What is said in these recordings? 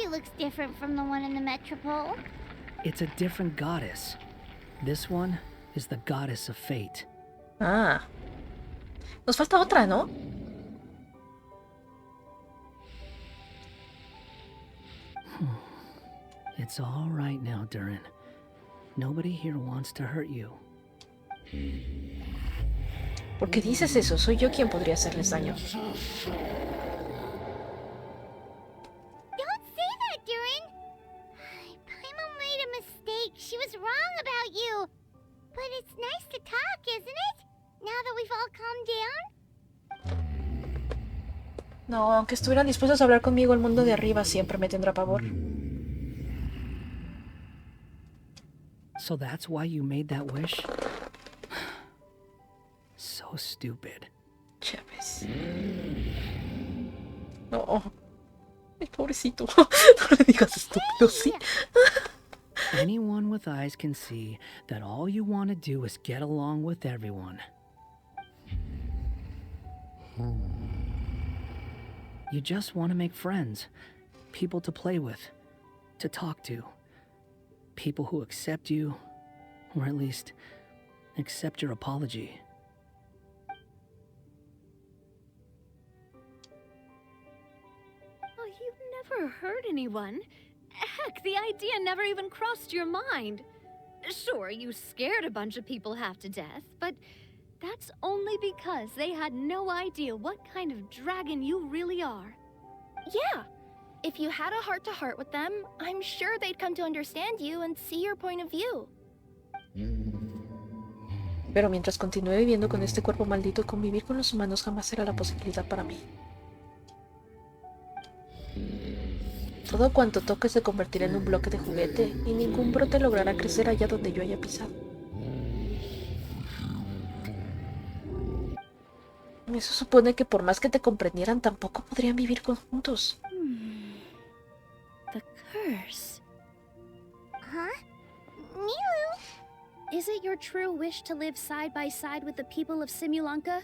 she looks different from the one in the metropole. It's a different goddess. This one is the goddess of fate. Ah. Nos falta otra, ¿no? It's all right now, Durin. Nobody here wants to hurt you. ¿Por qué dices eso? Soy yo quien podría hacerles daño. Don't say that, Durin. Paimon made a mistake. She was wrong about you. But it's nice to talk, isn't it? Now that we've all calmed down. No, aunque estuvieran dispuestos a hablar conmigo, el mundo de arriba siempre me tendrá pavor. So that's why you made that wish? So stupid. Chávez. No. Ay, pobrecito. No le digas estúpido, sí. Anyone with eyes can see that all you want to do is get along with everyone. You just want to make friends, people to play with, to talk to, people who accept you, or at least accept your apology. Oh, you've never hurt anyone. Heck, the idea never even crossed your mind. Sure, you scared a bunch of people half to death, but that's only because they had no idea what kind of dragon you really are. Yeah. If you had a heart-to-heart with them, I'm sure they'd come to understand you and see your point of view. Pero mientras continúe viviendo con este cuerpo maldito, convivir con los humanos jamás será la posibilidad para mí. Todo cuanto toques se convertirá en un bloque de juguete, y ningún brote logrará crecer allá donde yo haya pisado. Eso supone que por más que te comprendieran, tampoco podrían vivir juntos. The curse. Huh? Nilu? Is it your true wish to live side by side with the people of Simulanka?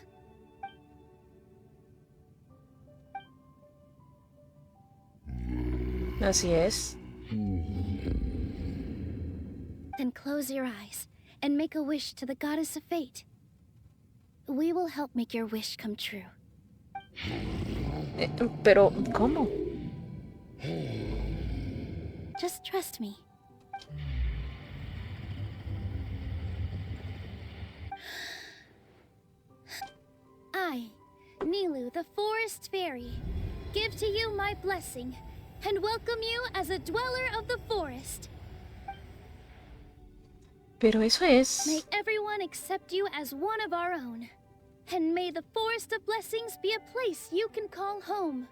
Así es. Then close your eyes and make a wish to the goddess of fate. We will help make your wish come true. Pero, ¿cómo? Just trust me. I, Nilu, the Forest Fairy, give to you my blessing and welcome you as a dweller of the forest. Pero eso es... May everyone accept you as one of our own. And may the Forest of Blessings be a place you can call home.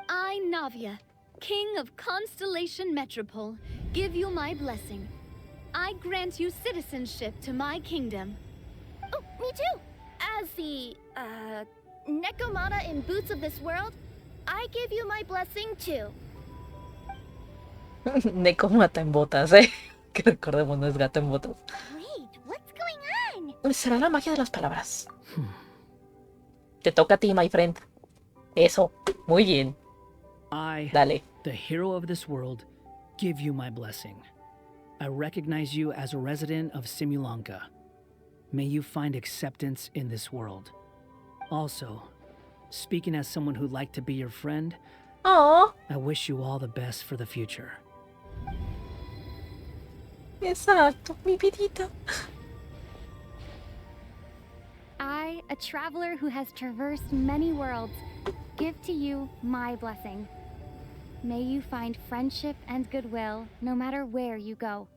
I, Navia, King of Constellation Metropole, give you my blessing. I grant you citizenship to my kingdom. Oh, me too! As the, Nekomata in Boots of this world, I give you my blessing too. Neko mata en botas, ¿eh? Que recordemos, no es gato en botas. Wait, what's going on? Será la magia de las palabras. Te toca a ti, my friend. Eso, muy bien. I, Dale. the hero of this world, give you my blessing. I recognize you as a resident of Simulanka. May you find acceptance in this world. Also, speaking as someone who'd like to be your friend, Oh, I wish you all the best for the future. exacto, mi vidita. I, a traveler who has traversed many worlds, give to you my blessing. May you find friendship and goodwill no matter where you go.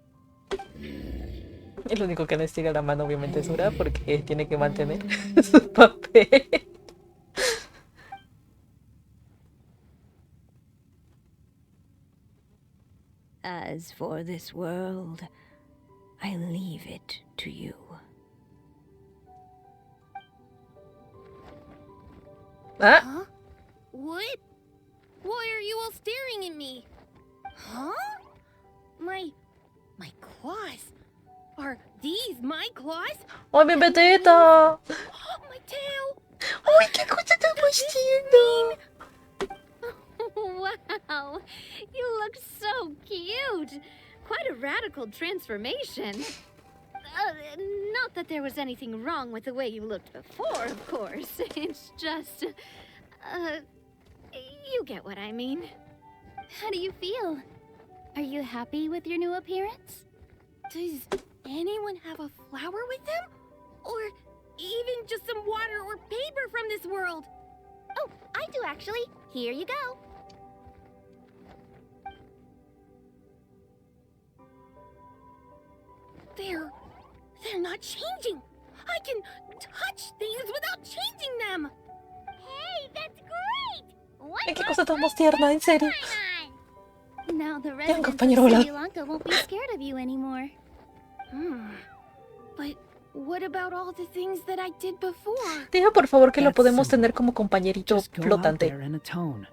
El único que no estira la mano obviamente es Ura porque tiene que mantener su papel. As for this world, I leave it to you. ¿Ah? Huh? What? Why are you all staring at me? Huh? My claws? Are these my claws? ¡Ay, mi beteta! My tail! ¡Ay, qué cosa tan más tierna! Wow, you look so cute. Quite a radical transformation. Not that there was anything wrong with the way you looked before, of course. It's just, you get what I mean. How do you feel? Are you happy with your new appearance? Does anyone have a flower with them? Or even just some water or paper from this world? Oh, I do actually. Here you go. They're not changing. I can touch things without changing them. Hey, that's great. Ay, qué cosa tan más tierna, en serio. Now the Ya, residents of compañero, hola. Sri Lanka won't be scared of you anymore. But what about all the things that I did before? Diga por favor que lo That's podemos simple. tener como compañerito Just go out flotante. there and atone.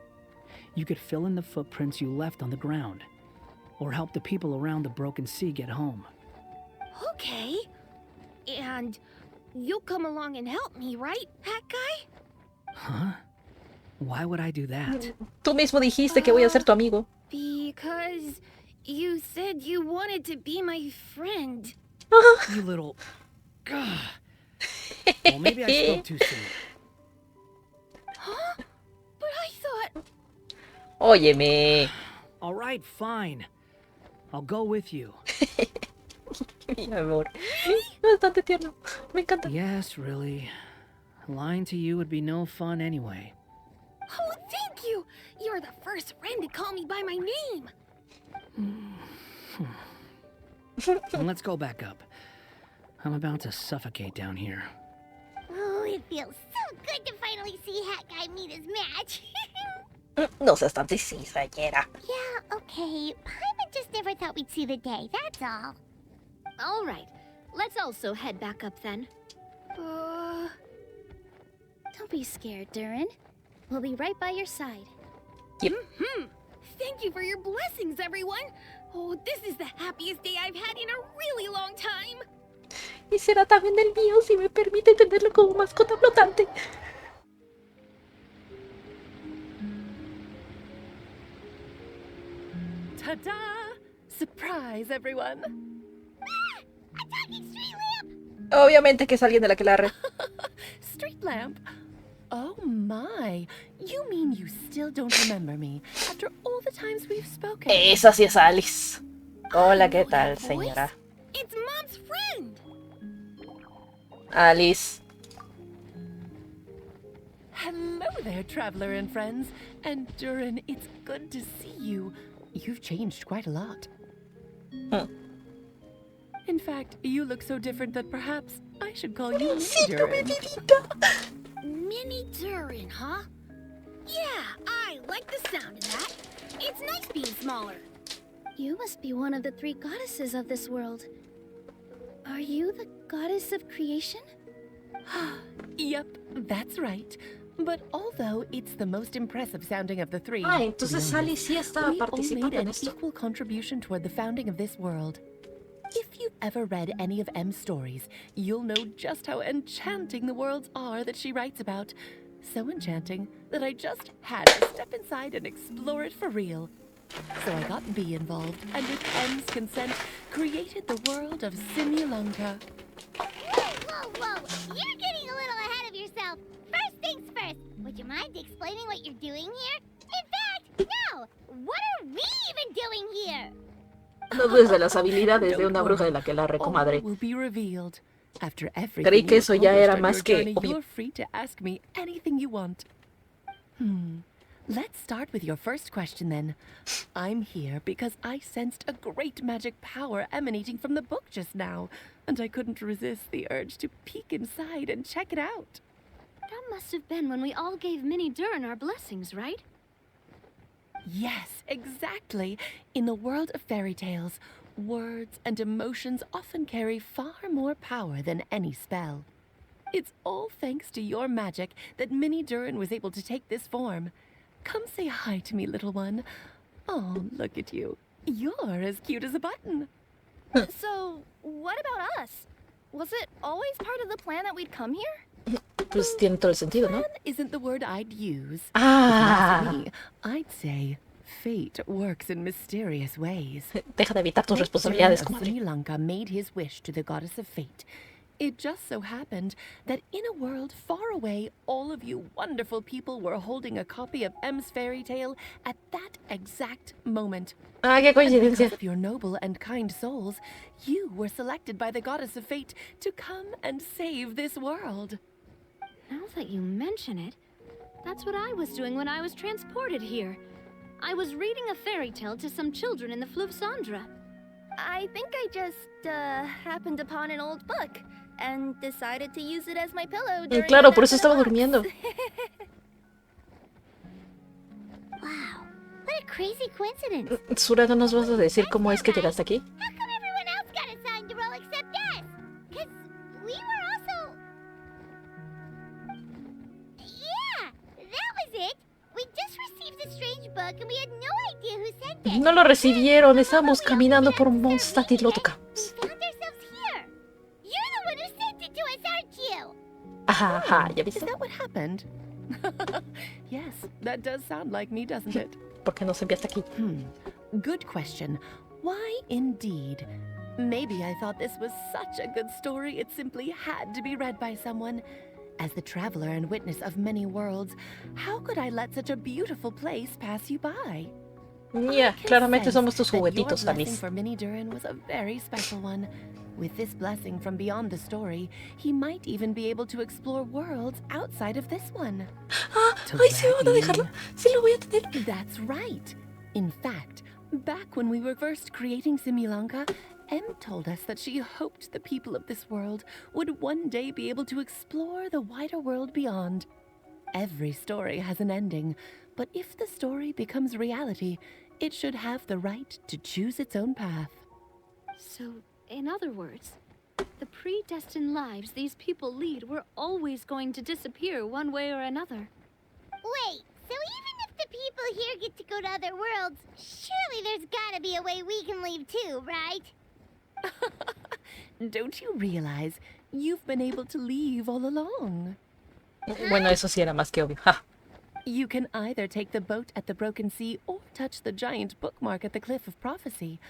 You could fill in the footprints you left on the ground, or help the people around the broken sea get home. Okay. And you'll come along and help me, right, Hat Guy? Huh? Why would I do that? Tú mismo dijiste que voy a ser tu amigo. Because you said you wanted to be my friend. You little... Gah. Well, maybe I spoke too soon. Huh? But I thought... Óyeme. All right, fine. I'll go with you. Mi amor. Bastante tierno. Me encanta. Yes, really. Lying to you would be no fun anyway. Oh, thank you! You're the first friend to call me by my name. And let's go back up. I'm about to suffocate down here. Oh, it feels so good to finally see Hat Guy meet his match. No seas tan cizañera. Yeah, okay. Paimon just never thought we'd see the day, that's all. All right, let's also head back up then. Don't be scared, Durin. We'll be right by your side. Thank you for your blessings, everyone. Oh, this is the happiest day I've had in a really long time. Y será también el mío si me permite tenerlo como mascota flotante. Ta-da! Surprise, everyone! A talking street lamp! Obviamente que es alguien de la que la re. Street lamp? Oh my! You mean you still don't remember me after all the times we've spoken? Esa sí es Alice. Hola, ¿qué tal, señora? It's Mom's friend. Alice. Hello there, traveler and friends. And Durin, it's good to see you. You've changed quite a lot. In fact, you look so different that perhaps I should call you Mini Durin. Mini Durin, huh? Yeah, I like the sound of that. It's nice being smaller. You must be one of the three goddesses of this world. Are you the goddess of creation? Yep, that's right. But although it's the most impressive sounding of the three, Ah, entonces Alice sí estaba we all participando made en an esto. equal contribution toward the founding of this world. If you've ever read any of M's stories, you'll know just how enchanting the worlds are that she writes about. So enchanting that I just had to step inside and explore it for real. So I got B involved, and with M's consent, created the world of Simulonka. Whoa, you're getting a little ahead of yourself. First things first, would you mind explaining what you're doing here? In fact, no! What are we even doing here? No dudes de las habilidades de una bruja de la que la re, All comadre. will be revealed. After everything Creí que you've eso ya era accomplished on más your que journey, obvio. you're free to ask me anything you want. Let's start with your first question then. I'm here because I sensed a great magic power emanating from the book just now, and I couldn't resist the urge to peek inside and check it out. That must have been when we all gave Mini Durin our blessings, right? Yes, exactly. In the world of fairy tales, words and emotions often carry far more power than any spell. It's all thanks to your magic that Mini Durin was able to take this form. Come say hi to me, little one. Oh, look at you. You're as cute as a button. So, what about us? Was it always part of the plan that we'd come here? Pues tiene todo el sentido, ¿no? Plan isn't the word I'd use. Ah. If you ask me, I'd say Fate works in mysterious ways. Deja de evitar tus When responsabilidades, Durin of comadre. Sri Lanka made his wish to the goddess of fate, it just so happened that in a world far away, all of you wonderful people were holding a copy of M's fairy tale at that exact moment. Ah, qué And coincidencia. because of your noble and kind souls, you were selected by the goddess of fate to come and save this world. Now that you mention it, that's what I was doing when I was transported here. I was reading a fairy tale to some children in the Fleuve Sandra. I think I just happened upon an old book and decided to use it as my pillow during Claro, a por eso nap in estaba the durmiendo. woods. Wow, what a crazy coincidence. Sura, ¿no nos vas a decir cómo es que llegaste aquí? How come everyone else got assigned to roll except us? Because we were also... Yeah, that was it. We just received a strange book and we had no idea who sent it. No lo recibieron, estábamos caminando por Mondstadt y lo tocamos. We found ourselves here. You're the one who sent it to us, aren't you? Ajá, ajá, ¿ya Is viste? that what happened? Yes, that does sound like me, doesn't it? ¿Por qué nos enviaste aquí? Good question. Why indeed? Maybe I thought this was such a good story it simply had to be read by someone. As the traveler and witness of many worlds, how could I let such a beautiful place pass you by? Ya, I can claramente sense somos tus that your juguetitos, blessing Alice. for Mini Durin was a very special one. With this blessing from beyond the story, he might even be able to explore worlds outside of this one. Ah, To ay, sí, that van a dejarlo. end. Sí, lo voy a tener. That's right. In fact, back when we were first creating Simulanka, Em told us that she hoped the people of this world would one day be able to explore the wider world beyond. Every story has an ending, but if the story becomes reality, it should have the right to choose its own path. So, in other words, the predestined lives these people lead were always going to disappear one way or another. Wait, so even if the people here get to go to other worlds, surely there's gotta be a way we can leave too, right? Don't you realize you've been able to leave all along? Bueno, eso sí era más que obvio. Ja. You can either take the boat at the Broken Sea or touch the giant bookmark at the Cliff of Prophecy.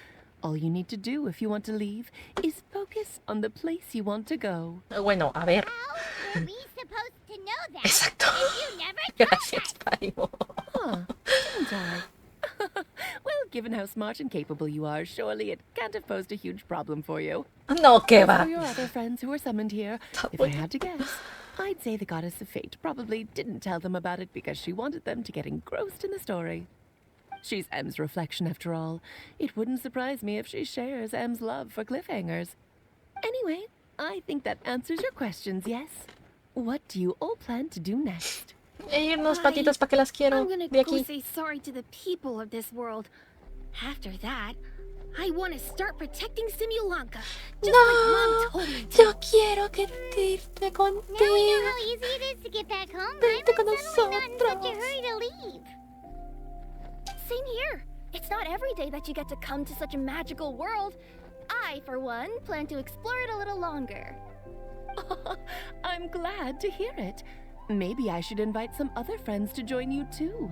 All you need to do if you want to leave is focus on the place you want to go. Bueno, a ver. How were we supposed to know that? Exacto. If you never told Gracias, us? Primo. Huh, didn't I? Well, given how smart and capable you are, surely it can't have posed a huge problem for you. No, que As va. for your other friends who were summoned here, if I had to guess, I'd say the goddess of fate probably didn't tell them about it because she wanted them to get engrossed in the story. She's Em's reflection, after all. It wouldn't surprise me if she shares Em's love for cliffhangers. Anyway, I think that answers your questions, yes? What do you all plan to do next? Irnos, patitas, pa' que las quiero. I'm gonna De go aquí. say sorry to the people of this world. After that, I want to start protecting Simulanka, just like Mom told me to. Yo quiero que irte Now we contigo. know how easy it is to get back home. Vente con I'm suddenly not in such a nosotros. hurry to leave. Same here. It's not every day that you get to come to such a magical world. I, for one, plan to explore it a little longer. I'm glad to hear it. Maybe I should invite some other friends to join you too.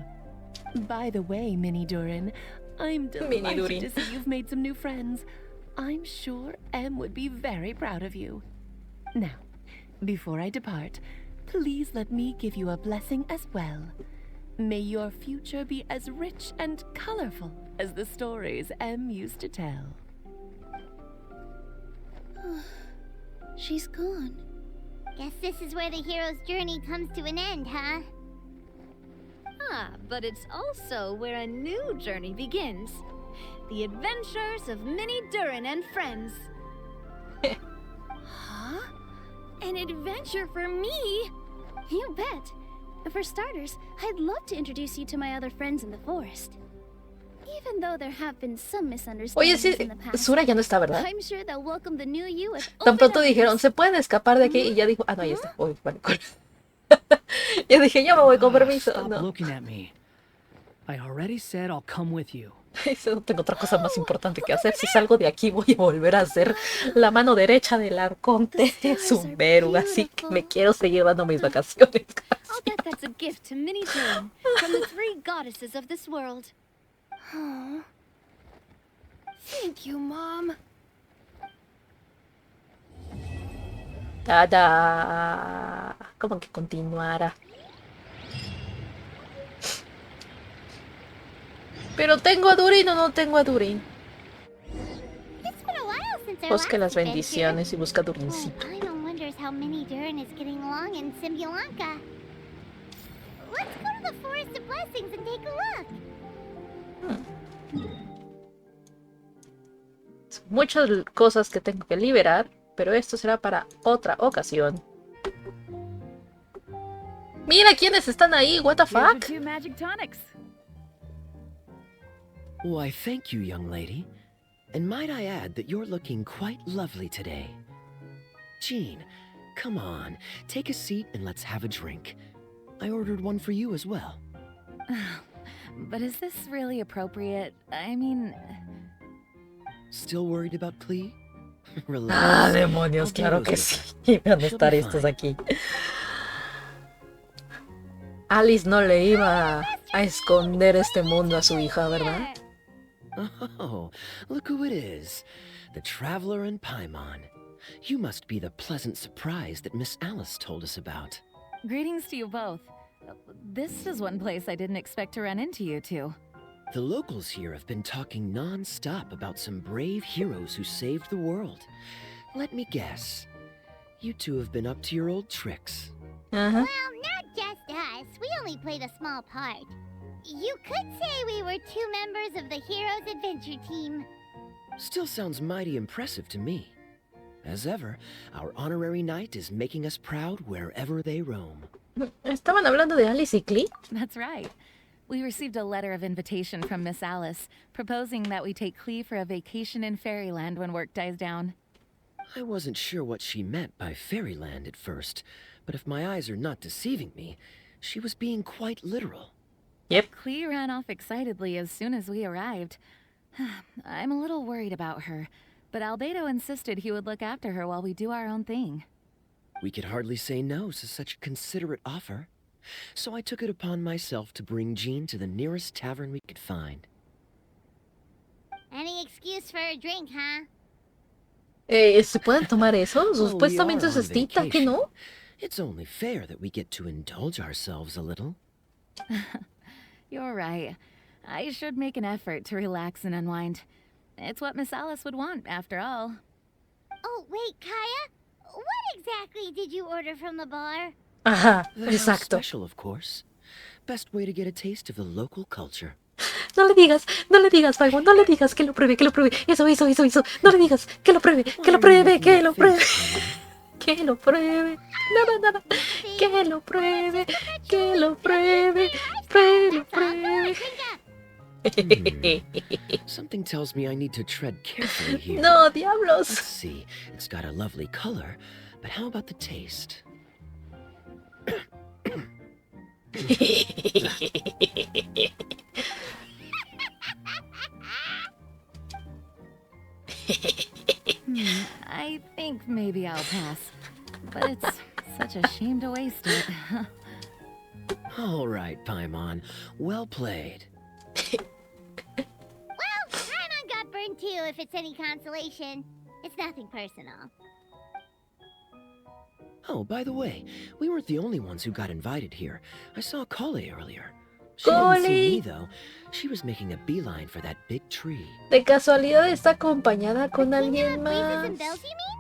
By the way, Mini Durin, I'm delighted Durin. to see you've made some new friends. I'm sure Em would be very proud of you. Now, before I depart, please let me give you a blessing as well. May your future be as rich and colorful as the stories Em used to tell. She's gone. Guess this is where the hero's journey comes to an end, huh? Ah, but it's also where a new journey begins. The adventures of Mini Durin and friends. Huh? An adventure for me? You bet. For starters, I'd love to introduce you to my other friends in the forest. Even though there have been some Oye, misunderstandings sí, in the past, Sura ya no está, ¿verdad? I'm sure they'll welcome the new you with Tan open pronto arms. dijeron, se pueden escapar de aquí y ya dijo, ah, no, ahí está. Uy, vale, yo dije, yo me voy con permiso. Stop No, looking at me. I already said I'll come with you. no tengo otra cosa más importante que hacer. Si salgo de aquí voy a volver a ser la mano derecha del arconte de Sumeru, así que me quiero seguir dando mis vacaciones. I'll bet that's a gift to Mini Durin from the three goddesses of this world. Oh. Thank you, Mom. ¡Tada! Como que continuara. ¿Pero tengo a Durin o no tengo a Durin? It's been a while since our Busque las last adventure. bendiciones y busca a Oh, Durincito. Paimon wonders how Mini Durin is getting along in Simulanka. Let's go to the Forest of Blessings and take a look. Son muchas cosas que tengo que liberar, pero esto será para otra ocasión. Mira quiénes están ahí, what the fuck. Here's your 2 magic tonics. Why, thank you, young lady. And might I add that you're looking quite lovely today. Jean, come on, take a seat and let's have a drink. I ordered one for you as well. But is this really appropriate? I mean... Still worried about Klee? Relax. Ah, demonios, claro que sí. Van a estar estos aquí. Alice no le iba a esconder este mundo a su hija, ¿verdad? Oh, look who it is. The Traveler and Paimon. You must be the pleasant surprise that Miss Alice told us about. Greetings to you both. This is one place I didn't expect to run into you two. The locals here have been talking non-stop about some brave heroes who saved the world. Let me guess. You two have been up to your old tricks. Ajá. Well, not just us. We only played a small part. You could say we were 2 members of the Heroes Adventure Team. Still sounds mighty impressive to me. As ever, our honorary knight is making us proud wherever they roam. ¿Estaban hablando de Alice y Klee? That's right. We received a letter of invitation from Miss Alice, proposing that we take Klee for a vacation in Fairyland when work dies down. I wasn't sure what she meant by Fairyland at first, but if my eyes are not deceiving me, she was being quite literal. Yep. Klee ran off excitedly as soon as we arrived. I'm a little worried about her, but Albedo insisted he would look after her while we do our own thing. We could hardly say no to such a considerate offer, so I took it upon myself to bring Jean to the nearest tavern we could find. Any excuse for a drink, huh? ¿Se pueden tomar eso? Well, we Supuestamente are es on cita, ¿que vacation. no? It's only fair that we get to indulge ourselves a little. You're right. I should make an effort to relax and unwind. It's what Miss Alice would want, after all. Oh, wait, Kaya? What exactly did you order from the bar? Ajá, The house exacto. special, of course. Best way to get a taste of the local culture. No le digas, Paimon, no le digas que lo pruebe, que lo pruebe. Eso. No le digas que lo pruebe, que lo pruebe, que lo pruebe. Que lo pruebe. Nada. Que lo pruebe, que lo pruebe, que lo pruebe. Something tells me I need to tread carefully here. No, Let's diablos. see. It's got a lovely color, but how about the taste? I think maybe I'll pass. But it's such a shame to waste it. All right, Paimon. Well played. Well, Paimon got burned too, if it's any consolation. It's nothing personal. Oh, by the way, we weren't the only ones who got invited here. I saw Kole earlier. She didn't see me, though. She was making a beeline for that big tree. De casualidad está acompañada con The alguien Queen of Breezes más. and Bells, you mean?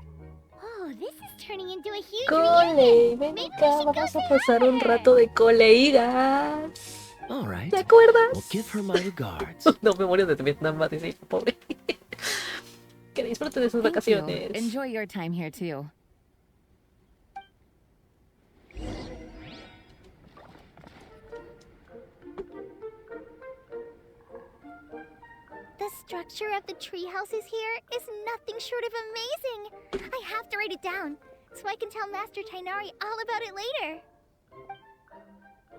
Oh, this is turning into a huge Cole, reunion. ven Maybe we acá, should go vamos a say pasar hi un to her. rato de coleiras. All right. ¿Te acuerdas? Well, give her my regards. No, memorias de Vietnam, va a decir, pobre. Que disfrute de sus Thank you. vacaciones. Enjoy your time here too. The structure of the tree houses here is nothing short of amazing. I have to write it down so I can tell Master Tainari all about it later.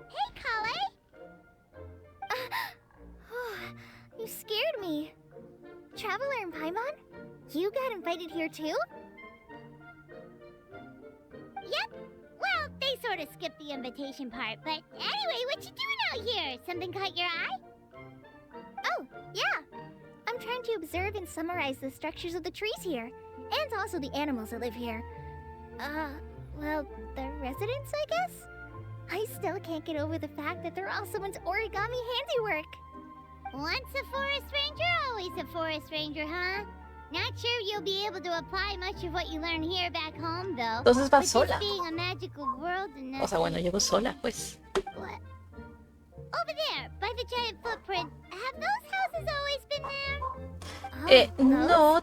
Hey, Kale! You scared me. Traveler and Paimon, you got invited here too? Yep. Well, they sort of skipped the invitation part, but anyway, what you doing out here? Something caught your eye? Oh, trying to observe and summarize the structures of the trees here, and also the animals that live here. Well, the residents, I guess? I still can't get over the fact that they're all someone's origami handiwork. Once a forest ranger, always a forest ranger, huh? Not sure you'll be able to apply much of what you learn here back home, though. Entonces va With sola. this being a magical world and O sea, bueno, llego sola, pues. What? Over there, by the giant footprint. Have those houses always been there? No,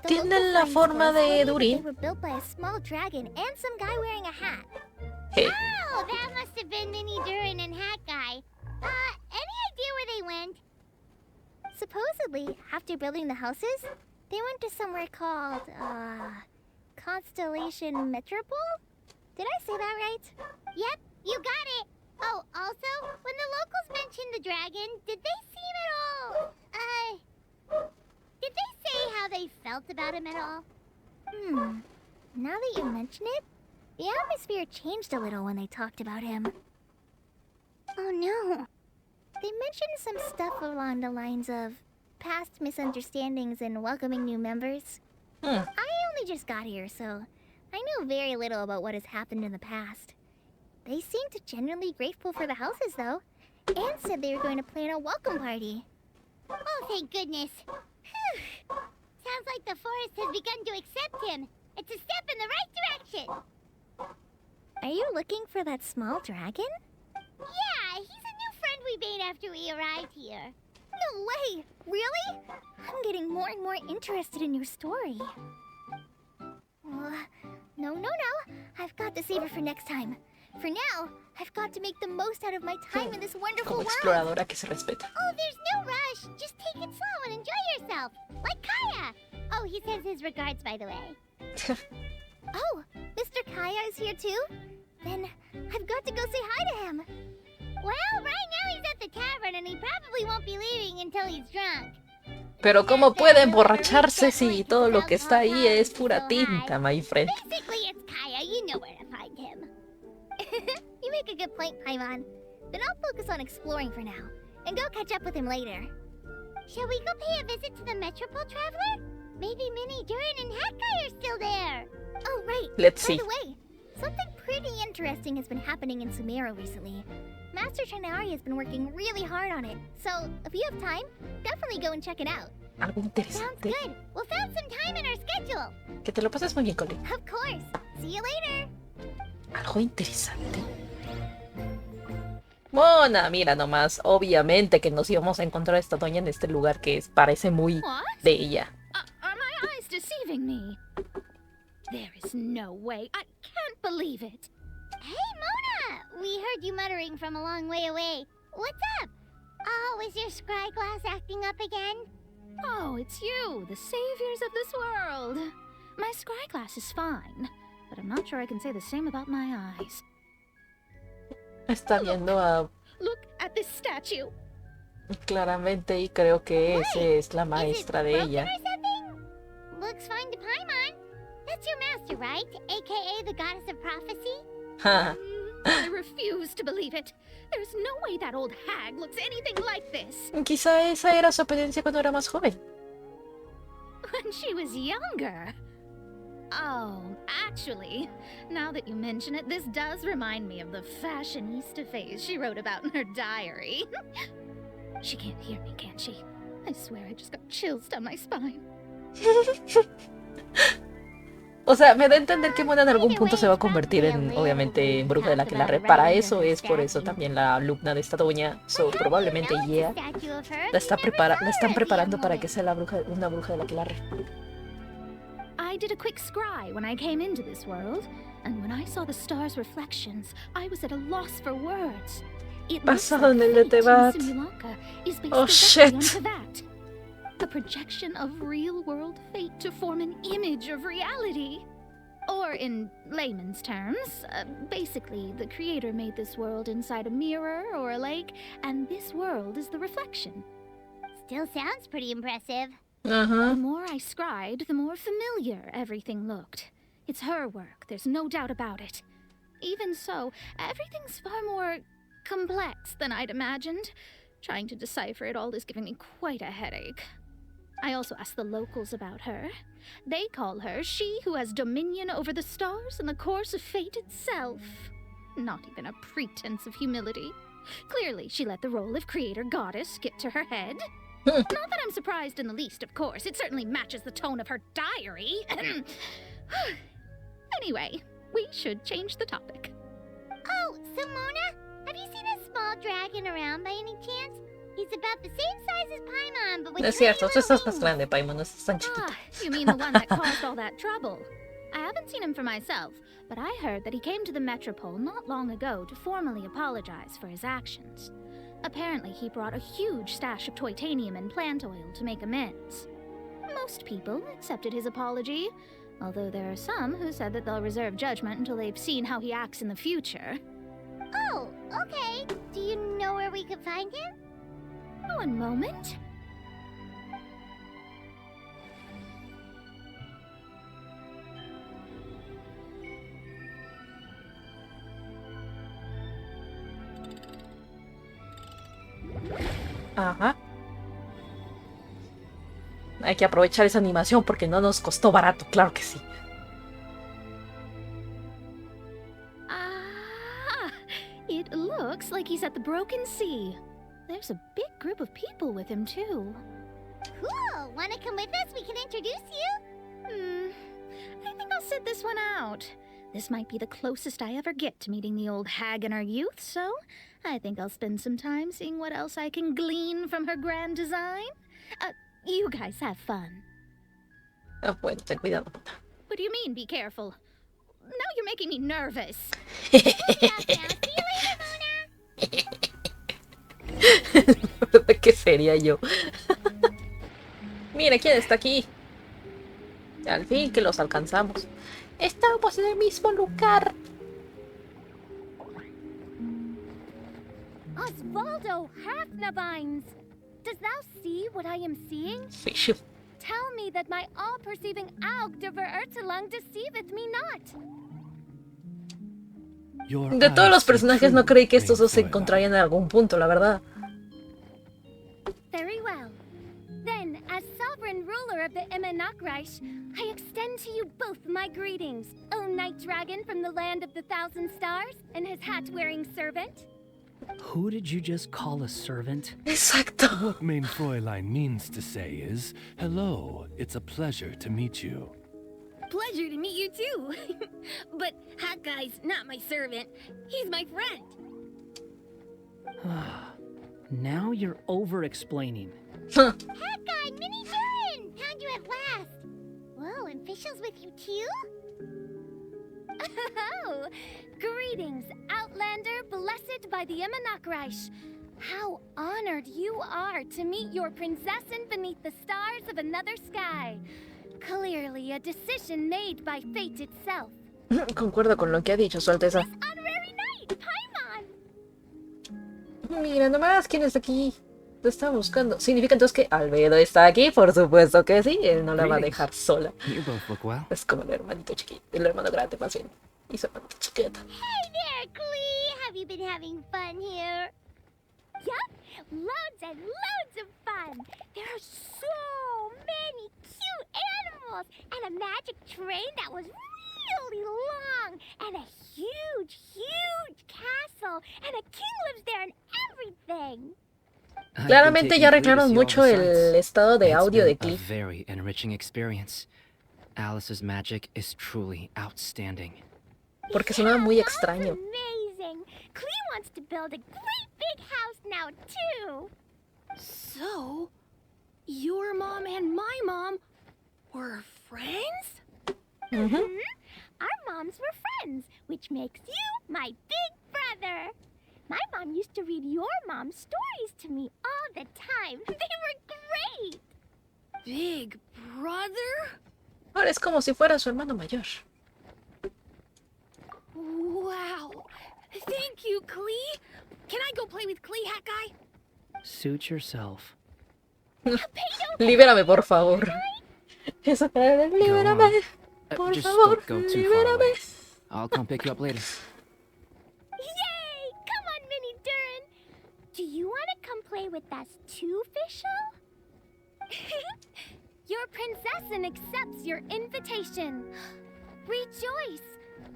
tienen la forma de They Durin. were built by a small dragon and some guy wearing a hat. Oh, that must have been Mini Durin and Hat Guy. Any idea where they went? Supposedly, after building the houses, they went to somewhere called, Constellation Metropole? Did I say that right? Yep, you got it. Oh, also, when the locals mentioned the dragon, did they seem at all, did they say how they felt about him at all? Now that you mention it, the atmosphere changed a little when they talked about him. Oh no. They mentioned some stuff along the lines of past misunderstandings and welcoming new members. I only just got here, so I know very little about what has happened in the past. They seemed genuinely grateful for the houses, though, and said they were going to plan a welcome party. Oh, thank goodness. Phew. Sounds like the forest has begun to accept him. It's a step in the right direction. Are you looking for that small dragon? Yeah, he's a new friend we made after we arrived here. No way! Really? I'm getting more and more interested in your story. No. I've got to save it for next time. For now, I've got to make the most out of my time in this wonderful Como world. exploradora que se respeta. Oh, there's no rush. Just take it slow and enjoy yourself. Like Kaya. Oh, he sends his regards, by the way. Oh, Mr. Kaya is here too? Then I've got to go say hi to him. Well, right now he's at the tavern and he probably won't be leaving until he's drunk. Pero ¿cómo puede emborracharse si todo lo que está ahí es pura tinta, my friend? Basically, it's Kaya. You know where to find him. You make a good point, Paimon. Then I'll focus on exploring for now, and go catch up with him later. Shall we go pay a visit to the Metropole Traveler? Maybe Mini Durin and Hat Guy are still there. Oh, right. Let's see. By the way, something pretty interesting has been happening in Sumeru recently. Master Chanari has been working really hard on it, so if you have time, definitely go and check it out. Algo Sounds interesante. good. We'll find some time in our schedule. Que te lo pases muy bien, Colin. Of course. See you later. Algo interesante. Mona, mira nomás. Obviamente que nos íbamos a encontrar a esta doña en este lugar que parece muy What? de ella. Are my eyes deceiving me? There is no way. I can't believe it. Hey, Mona! We heard you muttering from a long way away. What's up? Oh, is your scry glass acting up again? Oh, it's you, the saviors of this world. My scry glass is fine, but I'm not sure I can say the same about my eyes. Está viendo a... Look at this statue. Claramente y creo que esa es la maestra de ella. Looks fine to Paimon. That's your master, right? AKA the goddess of prophecy? I refuse to believe it. There's no way that old hag looks anything like this. Quizá esa era su apariencia cuando era más joven. When she was younger. Oh, actually, now that you mention it, this does remind me of the fashionista phase she wrote about in her diary. She can't hear me, can she? I swear I just got chills down my spine. O sea, me da a entender que Mona en algún punto se va a convertir en, obviamente, en bruja de la aquelarre. Para eso es por eso también la alumna de esta doña. So, probablemente ya están preparando para que sea una bruja de la aquelarre. I did a quick scry when I came into this world, and when I saw the stars' reflections, I was at a loss for words. It looks Basado en el de fate in Tevat. Simulacra is based Oh, directly shit. onto that. The projection of real-world fate to form an image of reality. Or in layman's terms, basically, the creator made this world inside a mirror or a lake, and this world is the reflection. Still sounds pretty impressive. The more I scried, the more familiar everything looked. It's her work, there's no doubt about it. Even so, everything's far more complex than I'd imagined. Trying to decipher it all is giving me quite a headache. I also asked the locals about her. They call her she who has dominion over the stars and the course of fate itself. Not even a pretense of humility. Clearly, she let the role of creator goddess get to her head. Not that I'm surprised in the least, of course. It certainly matches the tone of her diary. Anyway, we should change the topic. Oh, so Mona, have you seen a small dragon around by any chance? He's about the same size as Paimon, but with No es tiny cierto, tú little estás más wings. grande, Paimon, no estás tan chiquito. Ah, you mean the one that caused all that trouble? I haven't seen him for myself, but I heard that he came to the Metropole not long ago to formally apologize for his actions. Apparently, he brought a huge stash of Toitanium and plant oil to make amends. Most people accepted his apology, although there are some who said that they'll reserve judgment until they've seen how he acts in the future. Oh, okay. Do you know where we could find him? One moment. Ajá. Hay que aprovechar esa animación porque no nos costó barato, claro que sí. Ah, it looks like he's at the Broken Sea. There's a big group of people with him, too. Cool. Wanna come with us? We can introduce you. I think I'll sit this one out. This might be the closest I ever get to meeting the old hag in her youth, so I think I'll spend some time seeing what else I can glean from her grand design. You guys have fun. Ah, bueno, ten cuidado. What do you mean, be careful? Now you're making me nervous. Good job now. See you later, Mona. ¿Verdad que sería yo? Mira quién está aquí. Al fin que los alcanzamos. Estamos en el mismo lugar. Osvaldo Hafnabines! Does thou see what I am seeing? Sí. Tell me that my all-perceiving Aug de Verurtelung deceiveth me not. De todos los personajes no creí que estos dos se encontrarían en algún punto, la verdad. Very well. Then, as sovereign ruler of the Emenakreich, I extend to you both my greetings, O Night Dragon from the land of the Thousand Stars, and his hat-wearing servant. Who did you just call a servant? Exacto. What Mein Fräulein means to say is, hello, it's a pleasure to meet you. Pleasure to meet you too. But Hat Guy's not my servant. He's my friend. Now you're over-explaining. Hat guy, Mini Durin! Found you at last. Whoa, and Fischl's with you too? Oh, greetings, Outlander blessed by the Emenakreich. How honored you are to meet your princessen beneath the stars of another sky. Clearly a decision made by fate itself. Concuerdo con lo que ha dicho su Alteza. This honorary knight, Paimon! Mira nomás quién está aquí. Lo está buscando. ¿Significa entonces que Albedo está aquí? Por supuesto que sí. Él no la va a dejar sola. You both look well. Es como el hermanito chiquito. El hermano grande más bien. Y su hermanito chiquito. Hey there, Klee! Have you been having fun here? Yup, loads and loads of fun. There are so many cute animals and a magic train that was really long and a huge, huge castle and a king lives there and everything. Claramente ya arreglaron mucho el estado de audio de A Klee. very enriching experience. Alice's magic is truly outstanding. Porque sonaba muy extraño. Amazing. Klee wants to build a great big house now too. So, your mom and my mom were friends? Our moms were friends, which makes you my big brother. My mom used to read your mom's stories to me all the time. They were great. Big brother? Ahora es como si fuera su hermano mayor. Wow. Thank you, Klee. Can I go play with Klee, Hat Guy? Suit yourself. Libérame, por favor. Esa cara de Go libérame. on. Por Just favor, don't go too far libérame. away. I'll come pick you up later. Yay! Come on, Mini Durin. Do you want to come play with us too, Fischl? Your princessin accepts your invitation. Rejoice!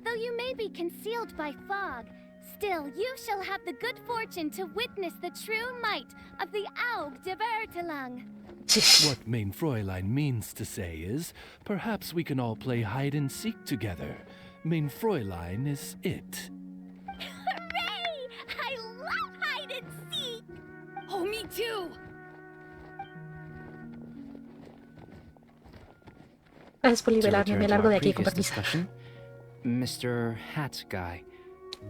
Though you may be concealed by fog, still you shall have the good fortune to witness the true might of the Aug de Vertelang. What Mein Fräulein means to say is, perhaps we can all play hide and seek together. Mein Fräulein is it. Hooray! I love hide and seek! Oh, me too! Gracias por To liberarme, me return to largo our de aquí con previous permiso. discussion, Mr. Hat Guy,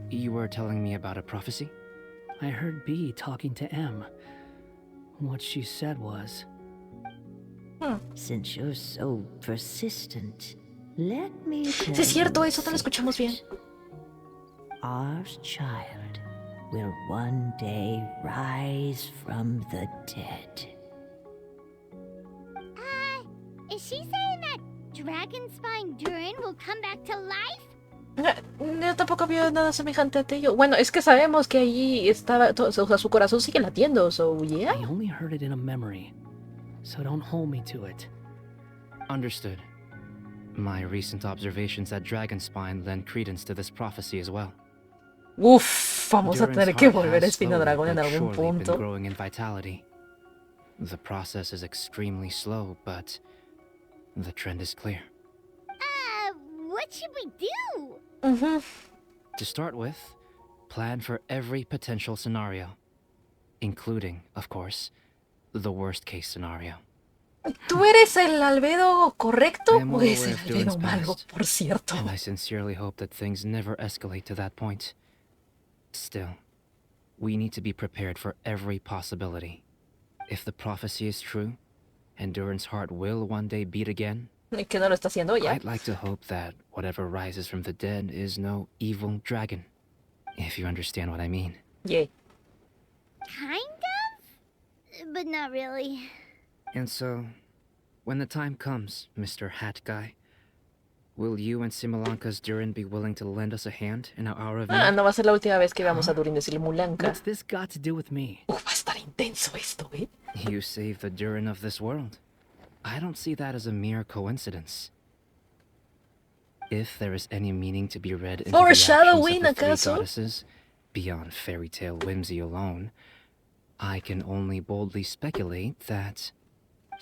you were telling me about a prophecy? I heard B talking to M. What she said was, Since you're so persistent, let me tell Sí, es cierto, you a eso no lo escuchamos bien. secret. Our child will one day rise from the dead. Is she saying that Dragon Spine Durin will come back to life? Yo tampoco veo nada semejante a Tello. Bueno, es que sabemos que allí estaba, o sea, su corazón sigue latiendo, so yeah. I only heard it in a memory, so don't hold me to it. Understood. My recent observations at Dragonspine lend credence to this prophecy as well. Uf, vamos a Durin's tener que heart volver a has Espino slowly Dragón en but algún surely been punto. growing in vitality. The process is extremely slow, but the trend is clear. What should we do? To start with, plan for every potential scenario, including, of course, the worst case scenario. ¿Tú eres el albedo correcto I am o well es aware el of Durin's albedo malo, past, por cierto? and I sincerely hope that things never escalate to that point. Still, we need to be prepared for every possibility. If the prophecy is true, and Durin's heart will one day beat again, Que no lo está haciendo ya. I'd like to hope that whatever rises from the dead is no evil dragon. If you understand what I mean. Yeah. Kind of? But not really. And so, when the time comes, Mr. Hat Guy, will you and Simulanka's Durin be willing to lend us a hand in our hour of Ah, need? no va a ser la última vez que veamos a Durin de Simulanka. What's this got to do with me? Va a estar intenso esto, ¿eh? You save the Durin of this world. I don't see that as a mere coincidence. If there is any meaning to be read into the actions of Foreshadowing, the three ¿acaso? goddesses, beyond fairy tale whimsy alone, I can only boldly speculate that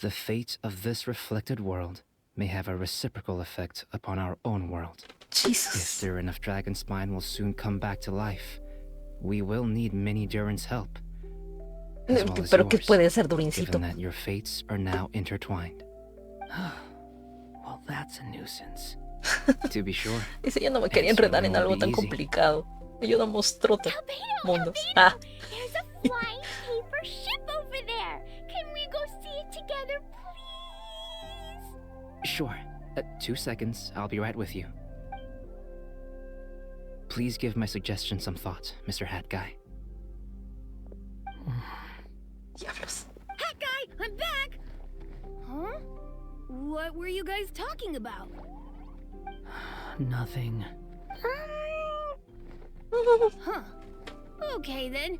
the fate of this reflected world may have a reciprocal effect upon our own world. Jesus. If Durin of Dragonspine will soon come back to life, we will need many Durin's help. As well as Pero ¿qué yours, puede ser Durincito? given that your fates are now intertwined. Well, that's a nuisance. To be sure. Dice, yo no me quería It certainly enredar en won't algo be tan easy. complicado. Yo no mostró mundos. Albedo, Ah, there's a flying paper ship over there. Can we go see it together, please? Sure. 2 seconds, I'll be right with you. Please give my suggestion some thought, Mr. Hat Guy. diablos. Hat guy, I'm back! Huh? What were you guys talking about? Nothing. Huh. Okay then.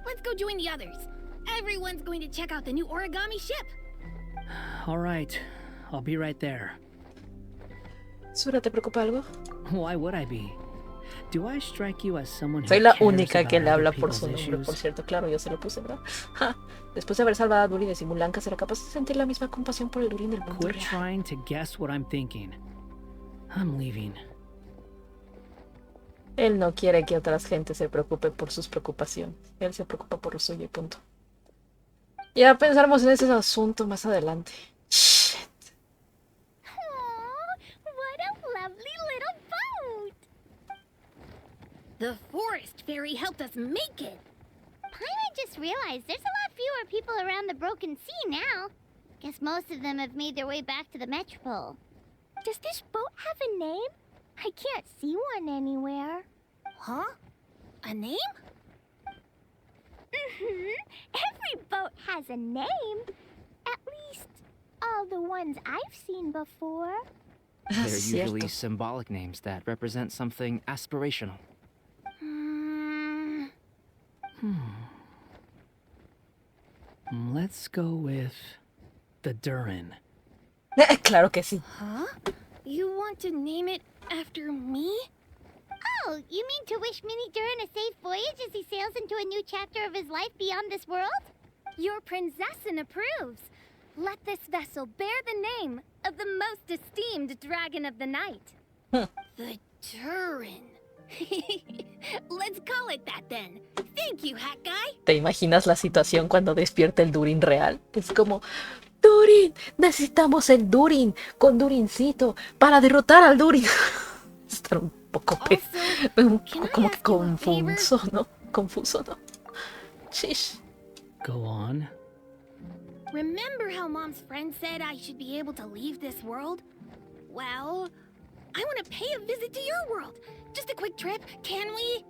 Let's go join the others. Everyone's going to check out the new origami ship. All right, I'll be right there. Sura, ¿te preocupa algo? Why would I be? Do I strike you as someone who Soy la cares única que about le other habla por people's su nombre, issues? por cierto. Claro, yo se lo puse, ¿verdad? Ja. Después de haber salvado a Durin de Simulanka, ¿será capaz de sentir la misma compasión por el Durin del mundo Quit real? trying to guess what I'm thinking. I'm leaving. Él no quiere que otras gentes se preocupen por sus preocupaciones. Él se preocupa por lo suyo y punto. Ya pensaremos en ese asunto más adelante. Shit. Aw, what a lovely little boat. The forest fairy helped us make it. Paimon just realized there's a lot fewer people around the Broken Sea now. Guess most of them have made their way back to the Metropole. Does this boat have a name? I can't see one anywhere. Huh? A name? Every boat has a name. At least, all the ones I've seen before. They're Cierto. usually symbolic names that represent something aspirational. Let's go with the Durin. Claro que sí. Huh? You want to name it after me? Oh, you mean to wish Mini Durin a safe voyage as he sails into a new chapter of his life beyond this world? Your princessin approves. Let this vessel bear the name of the most esteemed dragon of the night. The Durin. Let's call it that then. Thank you, Hat Guy. ¿Te imaginas la situación cuando despierta el Durin real? Es como, Durin, necesitamos el Durin con Durincito para derrotar al Durin. Estar un poco como que confuso, ¿no? Confuso, ¿no? Shish. Go on. Remember how Mom's friend said I should be able to leave this world? Well, I want to pay a visit to your world. Just a quick trip, can we?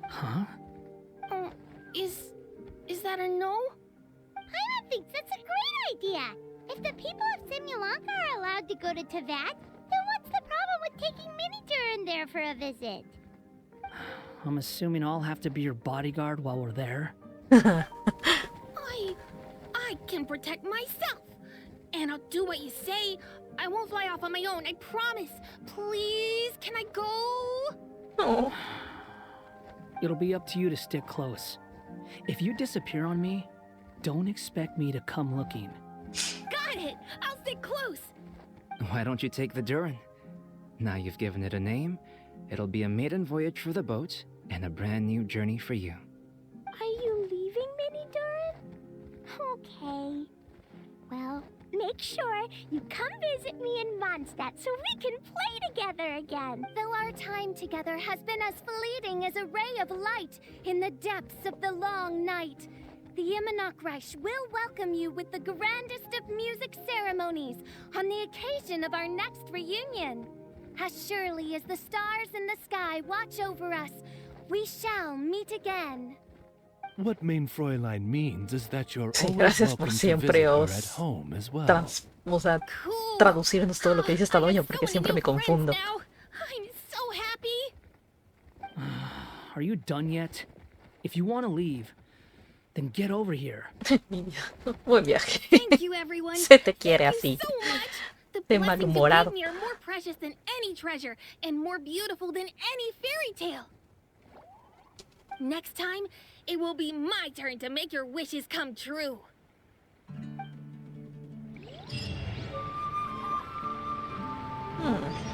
Huh? Is that a no? I think that's a great idea. If the people of Simulanka are allowed to go to Teyvat, then what's the problem with taking Mini Durin there for a visit? I'm assuming I'll have to be your bodyguard while we're there. I can protect myself. And I'll do what you say. I won't fly off on my own, I promise. Please, can I go? Oh. It'll be up to you to stick close. If you disappear on me, don't expect me to come looking. Got it! I'll stick close. Why don't you take the Durin? Now you've given it a name, it'll be a maiden voyage for the boat and a brand new journey for you. Are you leaving, Mini Durin? Okay. Well, make sure you come visit me in Mondstadt so we can play together again. Though our time together has been as fleeting as a ray of light in the depths of the long night, the Immonokreich will welcome you with the grandest of music ceremonies on the occasion of our next reunion. As surely as the stars in the sky watch over us, we shall meet again. What Main Fräulein means is that you're Sí, always gracias por welcome to siempre visit her os at home as well. traducirnos todo lo que dice esta doña porque siempre me confundo. I'm so happy. Are you done yet? If you want to leave, then get over here. Buen viaje. Thank you, everyone. Se te quiere Thank you así. so much. The De blessings you malhumorado. gave me are more precious than any treasure and more beautiful than any fairy tale. Next time, it will be my turn to make your wishes come true. Hmm.